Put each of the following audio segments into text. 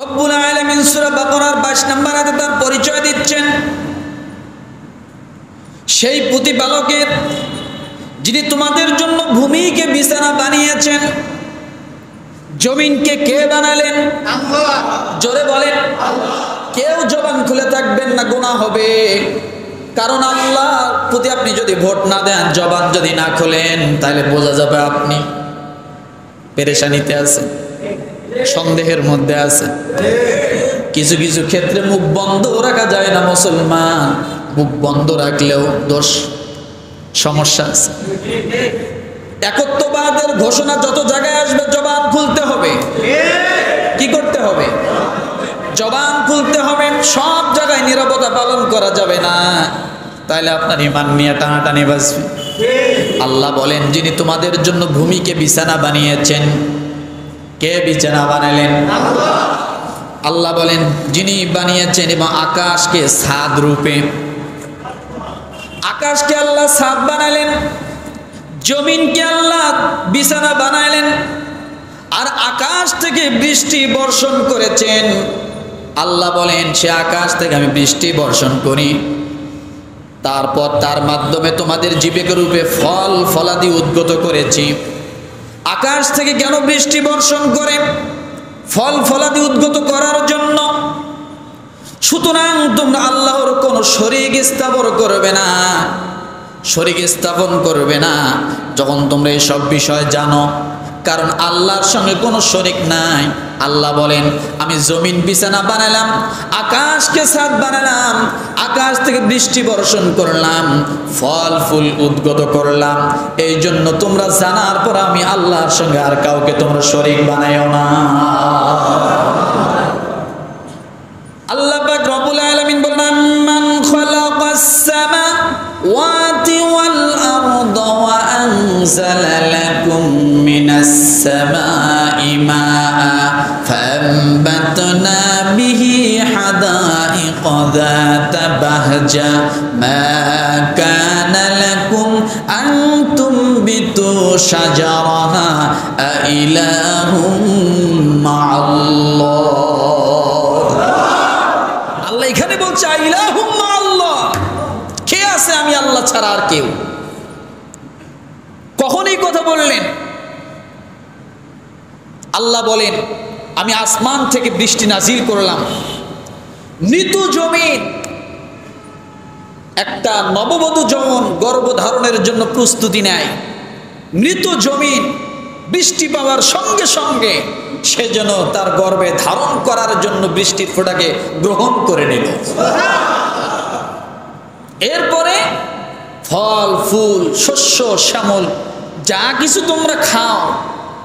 রব্বুল আলামিন সূরা বাকারার 22 নম্বর আয়াতে তার পরিচয় দিচ্ছেন সেই প্রতিপালকের যিনি তোমাদের জন্য ভূমিকে বিছানা বানিয়েছেন। জমিনকে কে বানালেন? আল্লাহ। জোরে বলেন আল্লাহ। কেউ জবান খুলে থাকবেন না, গুনাহ হবে। কারণ আল্লাহর প্রতি আপনি যদি ভোট না দেন, জবান যদি না খোলেন, তাহলে বোঝা যাবে আপনি পেরেশানিতে আছেন, সন্দেহের মধ্যে আছে। কিছু কিছু ক্ষেত্রে মুখ বন্ধ রাখা যায় না মুসলমান, মুখ বন্ধ রাখলেও দোষ, সমস্যা আছে। একত্ববাদের ঘোষণা যত জায়গায় আসবে জবান খুলতে হবে। কি করতে হবে? জবান খুলতে হবে। সব জায়গায় নীরবতা পালন করা যাবে না, তাইলে আপনার ঈমান নিয়ে টানাটানি বাজবে। আল্লাহ বলেন যিনি তোমাদের জন্য ভূমিকে বিছানা বানিয়েছেন। কে বিছানা বানালেন? আল্লাহ বলেন যিনি বানিয়েছেন, এবং আকাশকে ছাদ রূপে, আকাশকে আল্লাহ ছাদ বানালেন, জমিনকে আল্লাহ বিছানা বানাইলেন, আর আকাশ থেকে বৃষ্টি বর্ষণ করেছেন। আল্লাহ বলেন সে আকাশ থেকে আমি বৃষ্টি বর্ষণ করি, তারপর তার মাধ্যমে তোমাদের জীবিকা রূপে ফল ফলাদি উদ্গত করেছি। আকাশ থেকে কেন বৃষ্টি বর্ষণ করে? ফল ফলাদি উদ্গত করার জন্য। সুতরাং তোমরা আল্লাহর কোনো শরীক স্থাপন করবে না, শরীক স্থাপন করবে না যখন তোমরা এই সব বিষয় জানো, কারণ আল্লাহর সঙ্গে কোনো শরীক নাই। আল্লাহ বলেন আমি জমিন বিছানা বানালাম, আকাশকে ছাদ বানালাম, আকাশ থেকে বৃষ্টি বর্ষণ করলাম, ফল ফুল উদ্গত করলাম। এই জন্য তোমরা জানার পর আমি আল্লাহর সঙ্গে আর কাউকে তোমরা শরীক বানাইও না। আল্লাহ পাক রব্বুল আলামিন বলেন মান খালাকাস সামাওয়াতি ওয়াল আরদা ওয়া আনজালা লাকুম মিনাস সামাই মাআ ফাআনবাতনা বিহি হাদাইকা যাতা বাহজা মা কানা লাকুম আন তুমবিতু শাজারাহা আইলাহুম মাআল্লাহ। এখানে বলছে ইলাহুম্মা আল্লাহ, কে আছে আমি আল্লাহ ছাড়া আর কেউ? কখন এই কথা বললেন? আল্লাহ বলেন আমি আসমান থেকে বৃষ্টি নাজিল করলাম, মৃত জমিন, একটা নববধূ যেমন গর্ভধারণের জন্য প্রস্তুতি নেয়, মৃত জমিন বৃষ্টি পাওয়ার সঙ্গে সঙ্গে সে যেন তার গর্ভে ধারণ করার জন্য বৃষ্টির ফোঁটাকে গ্রহণ করে নিল। এরপরে ফল ফুল শস্য শ্যামল যা কিছু তোমরা খাও,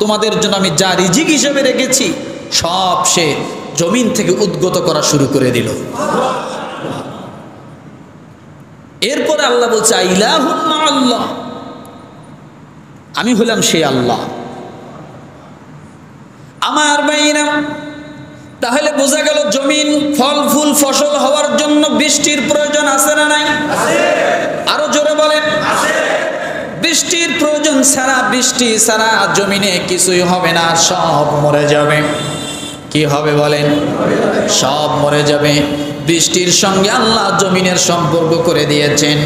তোমাদের জন্য আমি যা রিজিক হিসেবে রেখেছি সব সে জমিন থেকে উদ্গত করা শুরু করে দিল। এরপরে আল্লাহ বলছে ইলাহুম্মা আল্লাহ, আমি হলাম সেই আল্লাহ। আমার ভাইরা, তাহলে বোঝা গেল জমিন ফল ফুল ফসল হওয়ার জন্য বৃষ্টির প্রয়োজন আছে না নাই? আরো জোরে বলেন। বৃষ্টির প্রয়োজন ছাড়া, বৃষ্টি ছাড়া জমিনে কিছুই হবে না, সব মরে যাবে। কি হবে বলেন? সব মরে যাবে। বৃষ্টির সঙ্গে আল্লাহ জমিনের সম্পর্ক করে দিয়েছেন।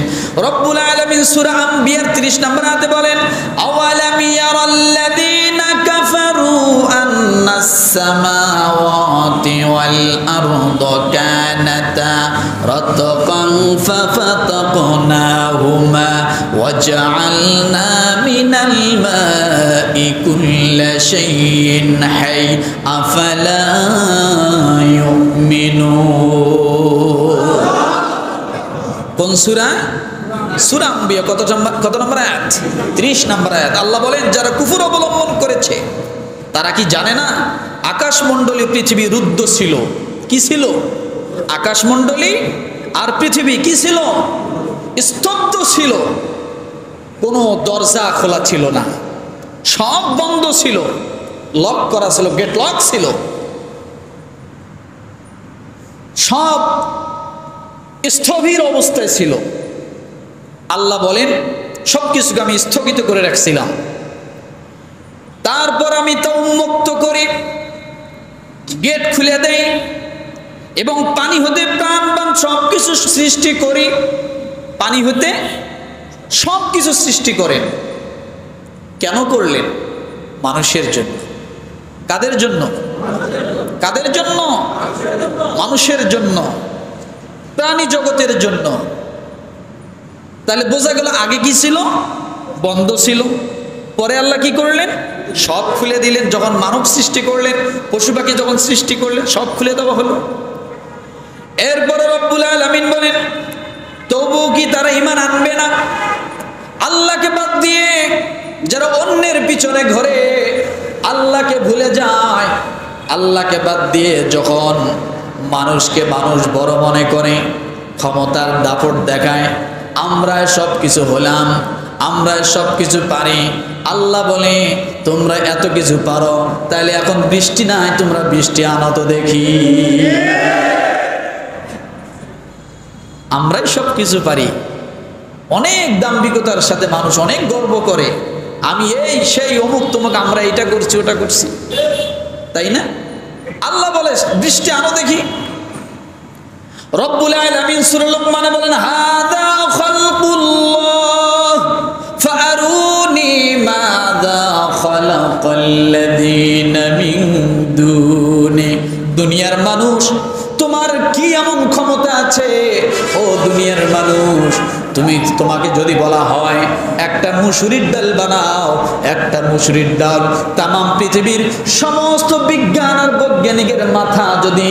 রব্বুল আলামিন সূরা আম্বিয়ার 30 নম্বর আয়াতে বলেন আওয়ালাম ইয়ারাল্লাযীনা কাফারু আন্নাস সামাওয়াতি ওয়াল আরদা কানাতা রাতকান ফাফাতাকনাহুমা ওয়াজআলনা মিনাল মাই কুল্লা শাইইন হাই আফালা ইউমিনুন। কোন সূরা? সূরা আম্বিয়া কত নম্বর আয়াত? 30 নম্বর আয়াত। আল্লাহ বলেন যারা কুফর অবলম্বন করেছে তারা কি জানে না আকাশমণ্ডলী পৃথিবী রুদ্ধ ছিল? কি ছিল? আকাশমণ্ডলী আর পৃথিবী কি ছিল? স্তব্ধ ছিল। কোনো দরজা খোলা ছিল না, সব বন্ধ ছিল, লক করা ছিল, গেট লক ছিল, সব স্থবির অবস্থায় ছিল। আল্লাহ বলেন সবকিছুকে আমি স্থগিত করে রাখছিলাম, তারপর আমি তা উন্মুক্ত করি, গেট খুলে দেই এবং পানি হতে প্রাণবান সব কিছু সৃষ্টি করি। পানি হতে সব কিছু সৃষ্টি করেন। কেন করলেন? মানুষের জন্য। কাদের জন্য? কাদের জন্য? মানুষের জন্য, প্রাণী জগতের জন্য। তাহলে বোঝা গেল আগে কি ছিল? বন্ধ ছিল। পরে আল্লাহ কি করলেন? সব খুলে দিলেন। যখন মানব সৃষ্টি করলেন, পশু পাখি যখন সৃষ্টি করলেন, সব খুলে দেওয়া হলো। এরপরে রব্বুল আলামিন বলেন, তবু কি তারা ঈমান আনবে না? আল্লাহকে বাদ দিয়ে যারা অন্যের পিছনে ঘরে আল্লাহকে ভুলে যায়, আল্লাহকে বাদ দিয়ে যখন মানুষকে মানুষ বড় মনে করে, ক্ষমতার দাপট দেখায়, আমরা সব কিছু হলাম, আমরা সব কিছু পারি। আল্লাহ বলে, তোমরা এত কিছু পারো, তাহলে এখন বৃষ্টি নাই, তোমরা বৃষ্টি আনো তো দেখি। আমরাই সব কিছু পারি। অনেক দাম্ভিকতার সাথে মানুষ অনেক গর্ব করে, আমি এই সেই অমুক তমুক, আমরা এটা করছি ওটা করছি, তাই না? আল্লাহ বলে বৃষ্টি আনো দেখি। রব্বুল আলামিন সূরা লুকমানে বলেন, হাযা খালকুল্লাহ ফাআরুনি মাযা খালাকাল্লাযীনা মিন দুনি। দুনিয়ার মানুষ, তোমার কি এমন ক্ষমতা আছে? ও দুনিয়ার মানুষ, তোমাকে যদি বলা হয় একটা মুসুরির ডাল বানাও, একটা মুসুরির ডাল তামাম পৃথিবীর সমস্ত বিজ্ঞান আর বৈজ্ঞানিকের মাথা যদি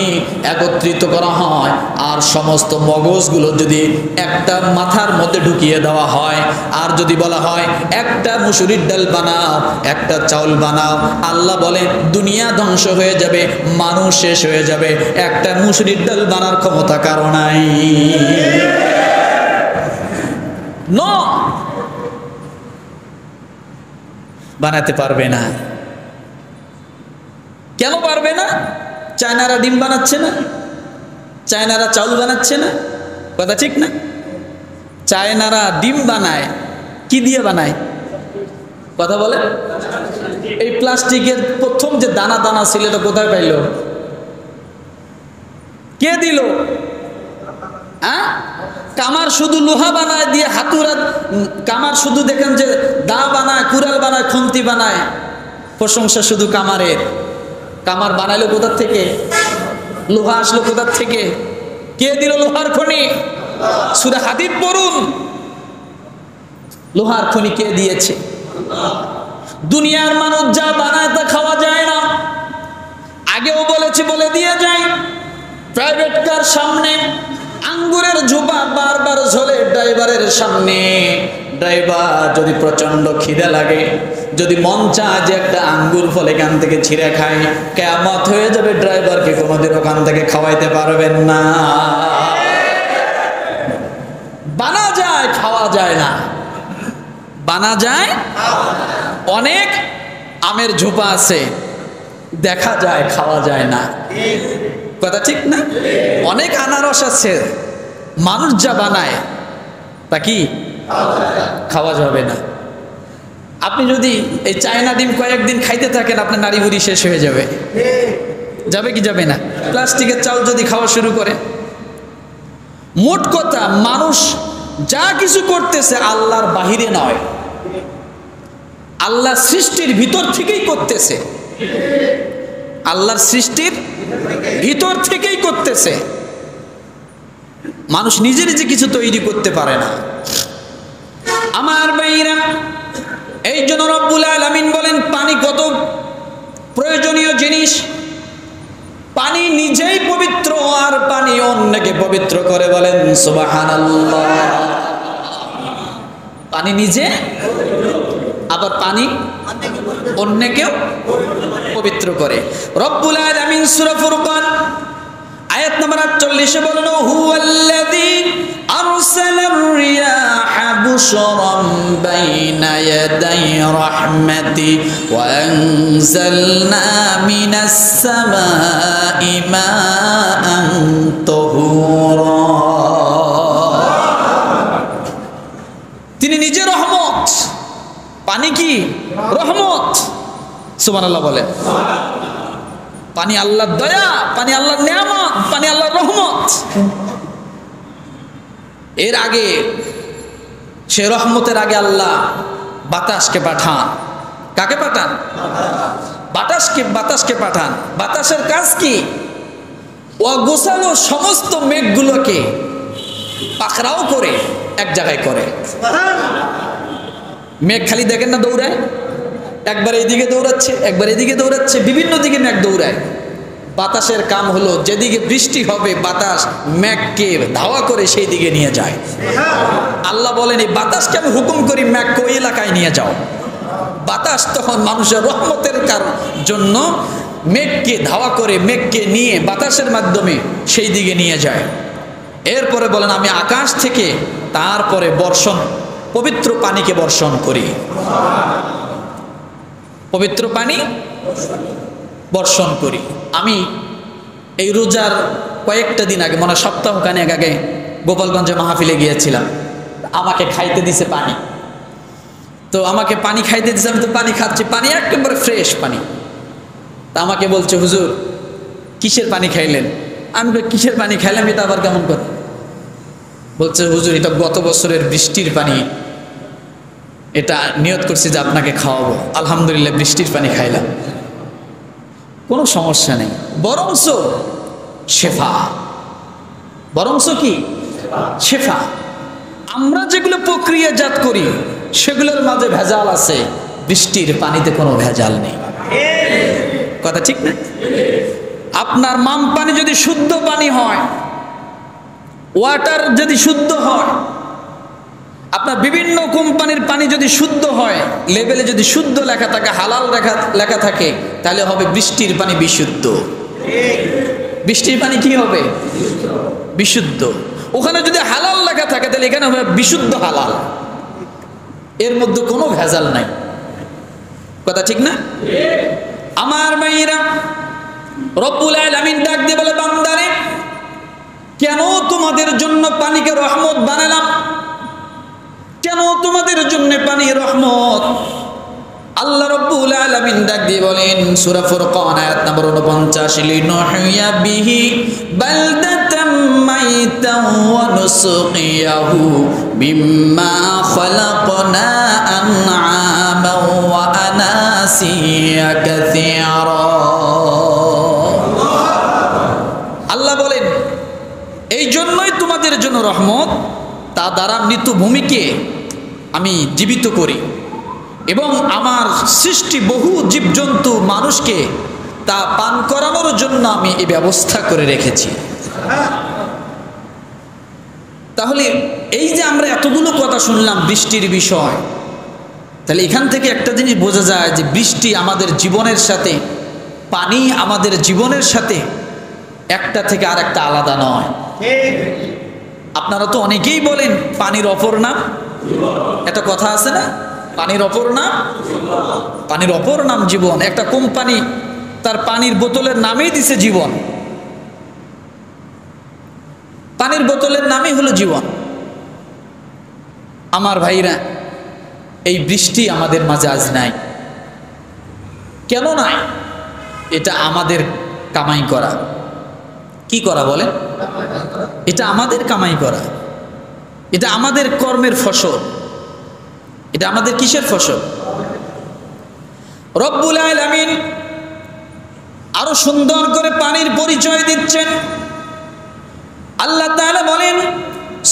একত্রিত করা হয় আর সমস্ত মগজগুলো যদি একটা মাথার মধ্যে ঢুকিয়ে দেওয়া হয়, আর যদি বলা হয় একটা মুসুরির ডাল বানাও, একটা চাউল বানাও, আল্লাহ বলে দুনিয়া ধ্বংস হয়ে যাবে, মানুষ শেষ হয়ে যাবে। একটা মুসুরির ডাল বানার ক্ষমতা কারো নাই। নো, বানাতে পারবে না। কেন পারবে না? চায়নারা ডিম বানাচ্ছে না, চায়নারা চাউল বানাচ্ছে না, কথা ঠিক না? চায়নারা ডিম বানায়, কি দিয়ে বানায়? কথা বলে। এই প্লাস্টিকের প্রথম যে দানা দানা ছিল, এটা কোথায় পাইল? কে দিল? কামার শুধু লোহা বানায় দিয়ে, হাতুড়া কামার শুধু দেখেন যে দা বানায়, কুড়াল বানায়, খুন্তি বানায়, প্রশংসা শুধু কামারের। কামার বানাইলো কোথার থেকে? লোহা আসলো কোথার থেকে? কে দিল লোহার খনি? সূরা হাদীদ পড়ুন, লোহার খনি কে দিয়েছে? দুনিয়ার মানুষ যা বানায় তা খাওয়া যায় না। আগেও বলেছি, বলে দিয়ে যায়, প্রাইভেট কার সামনে আঙ্গুরের ঝোপা বারবার ঝোলে ড্রাইভারের সামনে। ড্রাইভার যদি প্রচন্ড খিদে লাগে, যদি মন চায় যে একটা আঙ্গুর ফল এখান থেকে ছিঁড়ে খায়, কিয়ামত হয়ে যাবে, ড্রাইভারকে কোনোদিন ওখান থেকে খাওয়াইতে পারবেন না। বানা যায়, খাওয়া যায় না। বানা যায়। অনেক আমের ঝোপা আছে, দেখা যায়, খাওয়া যায় না, কথা ঠিক না? অনেক আনারস আছে, মানুষ যা বানায় তা কি খাওয়া যাবে না। আপনি যদি এই চায়না ডিম কয়েকদিন খাইতে থাকেন, আপনার নাড়ি ভুড়ি শেষ হয়ে যাবে। যাবে কি যাবে না? প্লাস্টিকের চাউল যদি খাওয়া শুরু করে। মোট কথা, মানুষ যা কিছু করতেছে আল্লাহর বাহিরে নয়, আল্লাহ সৃষ্টির ভিতর থেকেই করতেছে। আল্লাহর সৃষ্টির ভিতর থেকেই করতেছে। মানুষ নিজে নিজে কিছু তৈরি করতে পারে না। আমার ভাইরা, এই জন্য রব্বুল আলামিন বলেন পানি কত প্রয়োজনীয় জিনিস। পানি নিজেই পবিত্র, আর পানি অন্যকে পবিত্র করে, বলেন সুবহানাল্লাহ। পানি নিজে, আবার পানি অন্যকেও পবিত্র করে। রব্বুল আলামিন সূরা ফুরকান আয়াত নম্বর 48 বলেন, হুয়াল্লাযী আরসালার রিয়াহা বুশরান বাইনা ইয়াদাই রাহমাতি ওয়া আনজালনা মিনাস সামাই মাআন তাহুরা। তিনি নিজে রহমত। পানি কি? রহমত। সুবহানাল্লাহ বলে। পানি আল্লাহর দয়া, পানি আল্লাহর নিয়ামত, পানি আল্লাহর রহমত। এর আগে সে রহমতের আগে আল্লাহ বাতাসকে পাঠান। কাকে পাঠান? বাতাসকে পাঠান। বাতাসের কাজ কি? ও গোছালো সমস্ত মেঘগুলোকে পাকড়াও করে এক জায়গায় করে। মেঘ খালি দেখেন না দৌড়ায়, একবার এইদিকে দৌড়াচ্ছে, একবার এদিকে দৌড়াচ্ছে, বিভিন্ন দিকে মেঘ দৌড়ায়। বাতাসের কাম হলো যেদিকে বৃষ্টি হবে বাতাস মেঘকে ধাওয়া করে সেই দিকে নিয়ে যায়। আল্লাহ বলেন এই বাতাসকে আমি হুকুম করি মেঘকে ওই এলাকায় নিয়ে যাও। বাতাস তখন মানুষের রহমতের কারণ জন্য মেঘকে ধাওয়া করে মেঘকে নিয়ে বাতাসের মাধ্যমে সেই দিকে নিয়ে যায়। এরপরে বলেন আমি আকাশ থেকে তারপরে বর্ষণ, পবিত্র পানিকে বর্ষণ করি। পবিত্র পানি বর্ষণ করি। আমি এই রোজার কয়েকটা দিন আগে, মনে সপ্তাহখানেক আগে গোপালগঞ্জে মাহফিলে গিয়েছিলাম। আমাকে খাইতে দিছে পানি, তো আমাকে পানি খাইতে দিছে, আমি তো পানি খাচ্ছি, পানি একেবারে ফ্রেশ পানি। তা আমাকে বলছে হুজুর কিসের পানি খাইলেন? আমি কিসের পানি খাইলাম এটা আবার কেমন কথা? বলছে হুজুর এটা গত বছরের বৃষ্টির পানি, এটা নিয়ত করছি যে আপনাকে খাওয়াবো। আলহামদুলিল্লাহ বৃষ্টির পানি খাইলাম, কোনো সমস্যা নেই। বরংস শেফা, বরংস কি শেফা। আমরা যেগুলো প্রক্রিয়াজাত করি সেগুলোর মাঝে ভেজাল আছে, বৃষ্টির পানিতে কোনো ভেজাল নেই। কথা ঠিক না? আপনার মাম পানি যদি শুদ্ধ পানি হয়, ওয়াটার যদি শুদ্ধ হয়, আপনার বিভিন্ন কোম্পানির পানি যদি শুদ্ধ হয়, লেবেলে যদি শুদ্ধ লেখা থাকে, হালাল লেখা থাকে, তাহলে হবে বৃষ্টির পানি বিশুদ্ধ। বৃষ্টির পানি কি হবে? বিশুদ্ধ। ওখানে যদি হালাল লেখা থাকে তাহলে এখানে হবে বিশুদ্ধ হালাল, এর মধ্যে কোনো ভেজাল নাই। কথা ঠিক না? আমার ভাইরা, রব্বুল আলামিন ডাক দিয়ে বলে বান্দারে কেন তোমাদের জন্য পানিকে রহমত বানালাম? কেন তোমাদের জন্য পানি রহমত? আল্লাহ রাব্বুল আলামিন ডাক দিয়ে বলেন সূরা ফুরকান আয়াত নম্বর 49, লিনুহইয়া বিহি বালদাতাম মাইতান ওয়া নুসকিয়াহু মিম্মা খালাকনা আনআমান ওয়া আনাসিয়া কাসীরা। আল্লাহ বলেন এই জন্যই তোমাদের জন্য রহমত, তা দ্বারা মৃত ভূমিকে আমি জীবিত করি এবং আমার সৃষ্টি বহু জীবজন্তু মানুষকে তা পান করানোর জন্য আমি এই ব্যবস্থা করে রেখেছি। তাহলে এই যে আমরা এতগুলো কথা শুনলাম বৃষ্টির বিষয়, তাহলে এখান থেকে একটা জিনিস বোঝা যায় যে বৃষ্টি আমাদের জীবনের সাথে, পানি আমাদের জীবনের সাথে একটা থেকে আর একটা আলাদা নয়। আপনারা তো অনেকেই বলেন পানির অপর নাম, একটা কথা আছে না, পানির অপর নাম, পানির অপর নাম জীবন। একটা কোম্পানি তার পানির বোতলের নামেই দিছে জীবন, পানির বোতলের নামই হলো জীবন। আমার ভাইরা, এই বৃষ্টি আমাদের মাঝে আজ নাই। কেন নাই? এটা আমাদের কামাই করা। কি করা বলেন? এটা আমাদের কামাই করা, এটা আমাদের কর্মের ফসল। এটা আমাদের কিসের ফসল? রব্বুল আলামিন আরো সুন্দর করে পানির পরিচয় দিচ্ছেন। আল্লাহ তাআলা বলেন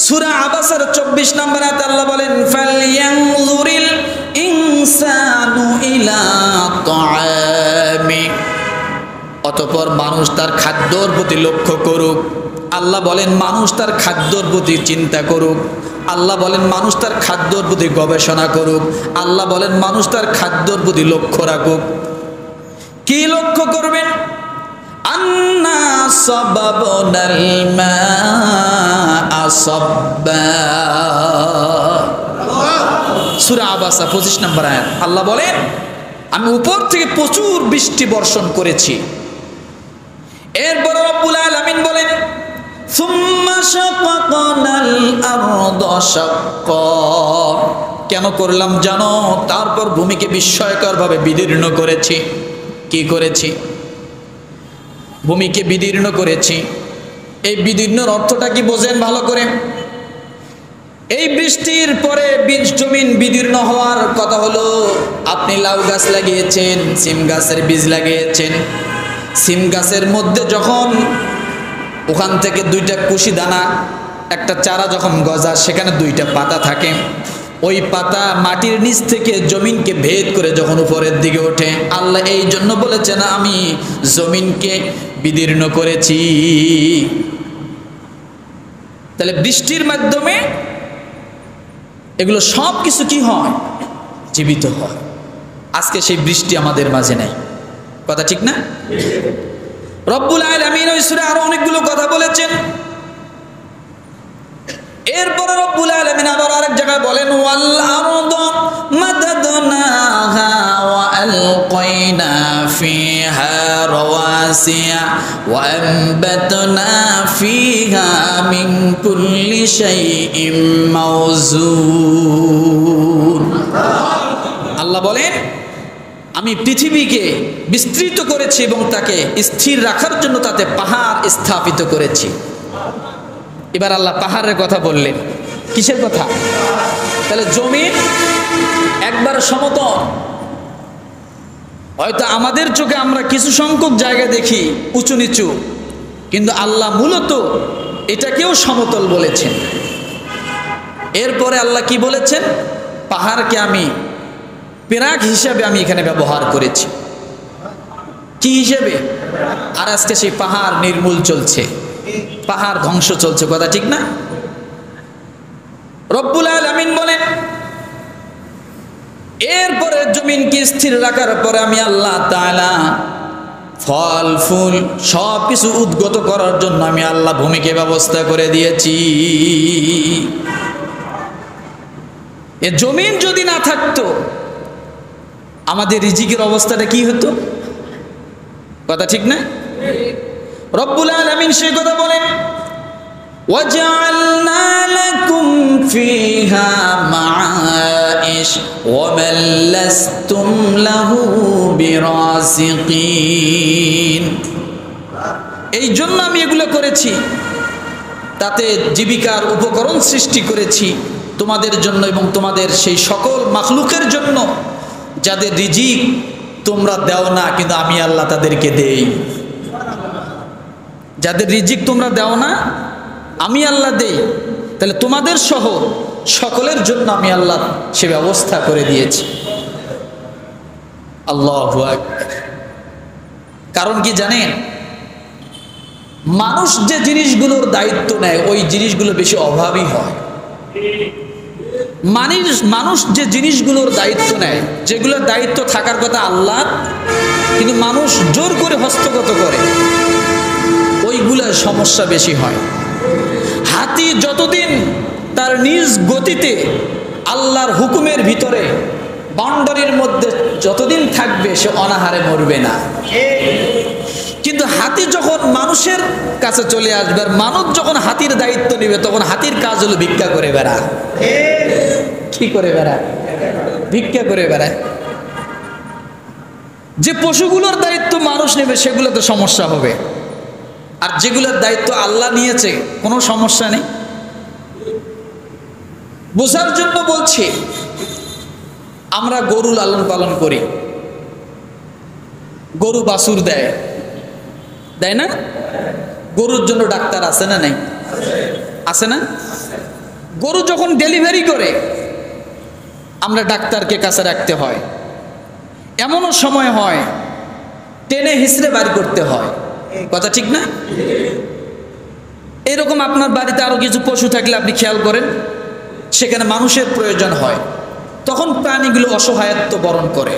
সূরা আবাসার 24 নম্বর আয়াতে আল্লাহ বলেন ফালয়ানজুরিল ইনসানু ইলা তাআমি, অতঃপর মানুষ তার খাদ্যর প্রতি লক্ষ্য করুক। আল্লাহ বলেন মানুষ তার খাদ্যর প্রতি চিন্তা করুক। আল্লাহ বলেন মানুষ তার খাদ্যর প্রতি গবেষণা করুক। আল্লাহ বলেন মানুষ তার খাদ্যর প্রতি লক্ষ্য রাখুক। কি লক্ষ্য করবেন? আন্না সাবাবনাল মাআ সাব্বা, সূরা আবাসা 25 নম্বর আয়াত। আল্লাহ বলেন আমি উপর থেকে প্রচুর বৃষ্টি বর্ষণ করেছি। এরপর রব্বুল আলামিন বলেন সুম্মা শাকাকনাল আরদা শাক্কা, কেন করলাম জানো? তারপর ভূমিকে বিস্ময়করভাবে বিদীর্ণ করেছি। কি করেছি? ভূমিকে বিদীর্ণ করেছি। এই বিদীর্ণর অর্থটা কি বোঝেন ভালো করে? এই বৃষ্টির পরে বীজ জমিন বিদীর্ণ হওয়ার কথা হলো, আপনি লাউ গাছ লাগিয়েছেন, সিম গাছের বীজ লাগিয়েছেন, সিম গাছের মধ্যে যখন ওখান থেকে দুইটা কুশি দানা, একটা চারা যখন গজা, সেখানে দুইটা পাতা থাকে, ওই পাতা মাটির নিচ থেকে জমিনকে ভেদ করে যখন উপরের দিকে ওঠে, আল্লাহ এই জন্য বলেছেন আমি জমিনকে বিদীর্ণ করেছি। তাহলে বৃষ্টির মাধ্যমে এগুলো সব কিছু কি হয়? জীবিত হয়। আজকে সেই বৃষ্টি আমাদের মাঝে নাই, কথা ঠিক না? রব্বুল আলামিন ওই সূরায় আরো অনেকগুলো কথা বলেছেন। এরপরে রব্বুল আলামিন আবার আরেক জায়গায় বলেন ওয়াল আরদা মাদাদনাহা ওয়া আলকাইনা ফিহা রাওয়াসিয়া ওয়া আনবাতনা ফিহা মিন কুল্লি শাইইন মাওজুন। আল্লাহ বলেন আমি পৃথিবীকে বিস্তৃত করেছি এবং তাকে স্থির রাখার জন্য তাতে পাহাড় স্থাপিত করেছি। এবার আল্লাহ পাহাড়ের কথা বললেন, কিসের কথা? তাহলে জমিন একবার সমতল, হয়তো আমাদের চোখে আমরা কিছু সংখ্যক জায়গা দেখি উঁচু নিচু, কিন্তু আল্লাহ মূলত এটাকেও সমতল বলেছেন। এরপরে আল্লাহ কি বলেছেন? পাহাড়কে আমি পেরাক হিসাবে আমি এখানে ব্যবহার করেছি। কি হিসেবে? আর আজকে সেই পাহাড় নির্মূল চলছে, পাহাড় ধ্বংস চলছে, কথা ঠিক না? রব্বুল আলামিন বলেন এরপরে জমিনকে স্থির রাখার পরে আমি আল্লাহ তাআলা ফল ফুল সব কিছু উদ্গত করার জন্য আমি আল্লাহ ভূমিকে ব্যবস্থা করে দিয়েছি। এ জমিন যদি না থাকতো আমাদের রিজিকের অবস্থাটা কি হতো? কথা ঠিক না? রব্বুল আলামিন সেই কথা বলেন ওয়াজআলনা লাকুম ফিহা মাআইশ ওয়া মান লাস্তুম লাহু বিরাসিকিন। এই জন্য আমি এগুলো করেছি, তাতে জীবিকার উপকরণ সৃষ্টি করেছি তোমাদের জন্য এবং তোমাদের সেই সকল মাখলুকের জন্য যাদের রিজিক তোমরা দাও না, কিন্তু আমি আল্লাহ তাদেরকে দেই। যাদের রিজিক তোমরা দাও না, আমি আল্লাহ দেই। তাহলে তোমাদের সহ সকলের জন্য আমি আল্লাহ সে ব্যবস্থা করে দিয়েছি। আল্লাহু আকবার। কারণ কি জানেন? মানুষ যে জিনিসগুলোর দায়িত্ব নেয় ওই জিনিসগুলো বেশি অভাবী হয়। মানুষ যে জিনিসগুলোর দায়িত্ব নেয়, যেগুলোর দায়িত্ব থাকার কথা আল্লাহ, কিন্তু মানুষ জোর করে হস্তগত করে, ওইগুলোর সমস্যা বেশি হয়। হাতি যতদিন তার নিজ গতিতে আল্লাহর হুকুমের ভিতরে বাউন্ডারির মধ্যে যতদিন থাকবে সে অনাহারে মরবে না। কিন্তু হাতি যখন মানুষের কাছে চলে আসবে আর মানুষ যখন হাতির দায়িত্ব নেবে, তখন হাতির কাজ হলো ভিক্ষা করে বেড়া। কি করে বেড়ায়? ভিক্ষা করে বেড়ায়। যে পশুগুলোর দায়িত্ব মানুষ নেবে সেগুলোতে সমস্যা হবে, আর যেগুলোর দায়িত্ব আল্লাহ নিয়েছে কোনো সমস্যা নেই। বোঝার জন্য বলছি, আমরা গরু লালন পালন করি, গরু বাছুর দেয়, দেয় না? গরুর জন্য ডাক্তার আছে না নেই? আছে না? গরু যখন ডেলিভারি করে আমরা ডাক্তারকে কাছে রাখতে হয়। এমনও সময় হয় টেনে হিসড়ে বাড়ি করতে হয়, কথা ঠিক না? এরকম আপনার বাড়িতে আরো কিছু পশু থাকলে আপনি খেয়াল করেন, সেখানে মানুষের প্রয়োজন হয়, তখন প্রাণীগুলো অসহায়ত্ব বরণ করে।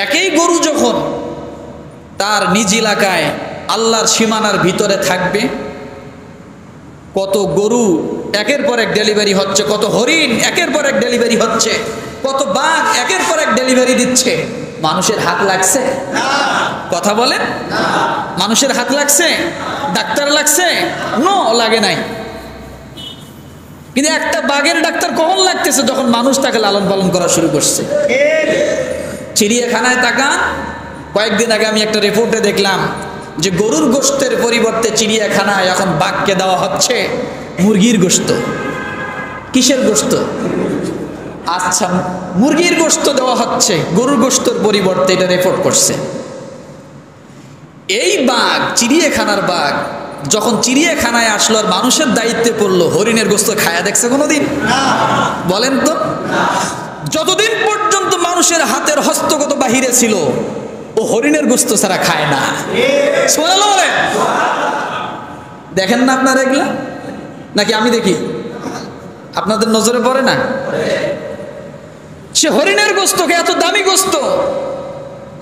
একই গরু যখন তার নিজ এলাকায় আল্লাহর সীমানার ভিতরে থাকবে, কত গরু একের পর এক ডেলিভারি হচ্ছে, কত হরিণ একের পর এক ডেলিভারি হচ্ছে, কত বাঘ একের পর এক ডেলিভারি দিচ্ছে, মানুষের হাত লাগছে? কথা বলেন, মানুষের হাত লাগছে? ডাক্তার লাগছে? নো, লাগে নাই। কিন্তু একটা বাঘের ডাক্তার কখন লাগতেছে? যখন মানুষ তাকে লালন পালন করা শুরু করছে। চিড়িয়াখানায় তাকান, কয়েকদিন আগে আমি একটা রিপোর্টে দেখলাম যে গরুর গোশতের পরিবর্তে চিড়িয়াখানায় এখন বাঘকে দেওয়া হচ্ছে মুরগির গোশত। কিসের গোশত? আচ্ছা, মুরগির গোশত দেওয়া হচ্ছে গরুর গোশতের পরিবর্তে, এটা রিপোর্ট করছে। এই বাঘ, চিড়িয়াখানার বাঘ, যখন চিড়িয়াখানায় আসলো আর মানুষের দায়িত্বে পড়লো, হরিণের গোশত খায়া দেখছে কোনোদিন? বলেন তো। যতদিন পর্যন্ত মানুষের হাতের হস্তগত বাহিরে ছিল, ও হরিণের গোশত ছাড়া খায় না। দেখেন না আপনারা এগুলা, নাকি আমি দেখি? আপনাদের নজরে পড়ে না? সে হরিণের গোশতকে, এত দামি গোশত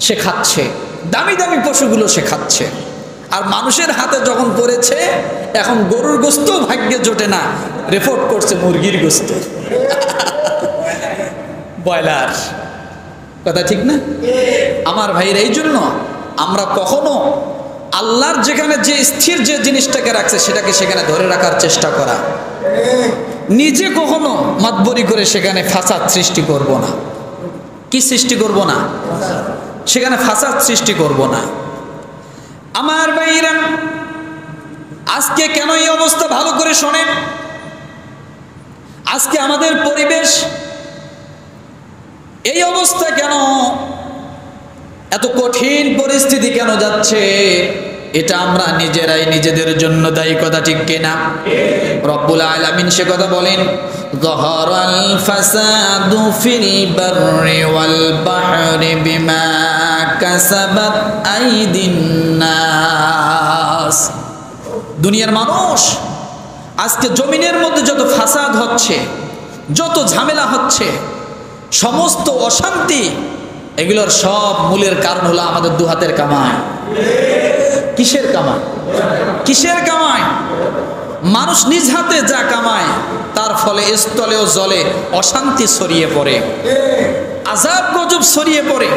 সে খাচ্ছে, দামি দামি পশুগুলো সে খাচ্ছে। আর মানুষের হাতে যখন পড়েছে, এখন গরুর গোশত ভাগ্যে জোটে না, রিপোর্ট করছে মুরগির গোশত, ব্রয়লার। কথা ঠিক না? আমার ভাইয়ের, এই জন্য আমরা কখনো আল্লাহর যেখানে যে স্থির যে জিনিসটাকে রাখছে সেটাকে সেখানে ধরে রাখার চেষ্টা করা, নিজে কখনো মাতবরি করে সেখানে ফাসাদ সৃষ্টি করব না। কি সৃষ্টি করব না? সেখানে ফাসাদ সৃষ্টি করব না। আমার ভাইরা, আজকে কেন এই অবস্থা ভালো করে শোনেন। আজকে আমাদের পরিবেশ এই অবস্থা কেন, এত কঠিন পরিস্থিতি কেন যাচ্ছে, এটা আমরা নিজেরাই নিজেদের জন্য দায়ী। কথা ঠিক কিনা? রব্বুল আলামিন সে কথা বলেন, যাহারাল ফাসাদু ফিল বাররি ওয়াল বাহরি বিমা কাসাবাত আইদিন নাস। দুনিয়ার মানুষ আজকে জমিনের মধ্যে যত ফাসাদ হচ্ছে, যত ঝামেলা হচ্ছে, সমস্ত অশান্তি, এগুলোর সব মূলের কারণ হলো আমাদের দু হাতের কামাই। কিসের কামাই? কিসের কামাই? মানুষ নিজ হাতে যা কামায়, তার ফলে স্থলে ও জলে অশান্তি ছড়িয়ে পড়ে, আযাব গজব ছড়িয়ে পড়ে।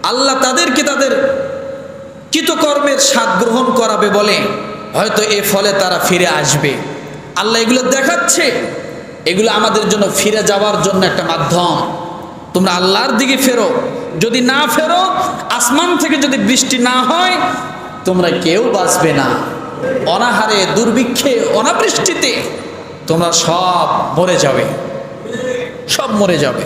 আল্লাহ তাদেরকে তাদের কৃতকর্মের স্বাদ গ্রহণ করাবে বলে হয়তো এ ফলে তারা ফিরে আসবে। আল্লাহ এগুলো দেখাচ্ছে, এগুলো আমাদের জন্য ফিরে যাওয়ার জন্য একটা মাধ্যম। তোমরা আল্লাহর দিকে ফেরো, যদি না ফেরো, আসমান থেকে যদি বৃষ্টি না হয়, তোমরা কেউ বাঁচবে না। অনাহারে, দুর্ভিক্ষে, অনাবৃষ্টিতে তোমরা সব মরে যাবে, সব মরে যাবে।